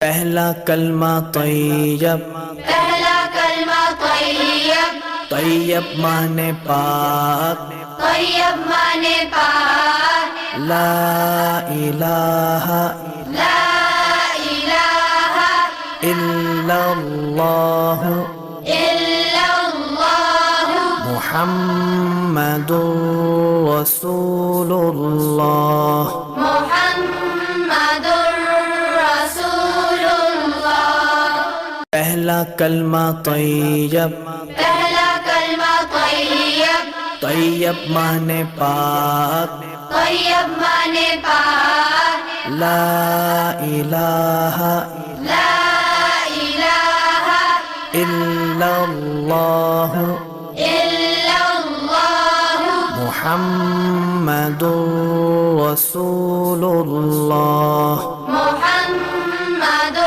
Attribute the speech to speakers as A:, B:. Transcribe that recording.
A: پہلا کلمہ طیب،
B: پہلا کلمہ طیب،
A: طیب مانے پاک،
B: طیب مانے پاک،
A: لا الہ
B: لا الہ
A: الا اللہ
B: الا اللہ
A: محمد رسول اللہ۔
B: محمد رسول اللہ۔
A: پہلا کلمہ طیب،
B: پہلا کلمہ طیب،
A: طیب مانے پاک،
B: طیب مانے پاک،
A: لا الہ
B: لا الہ
A: الا اللہ
B: الا اللہ
A: محمد رسول اللہ۔
B: محمد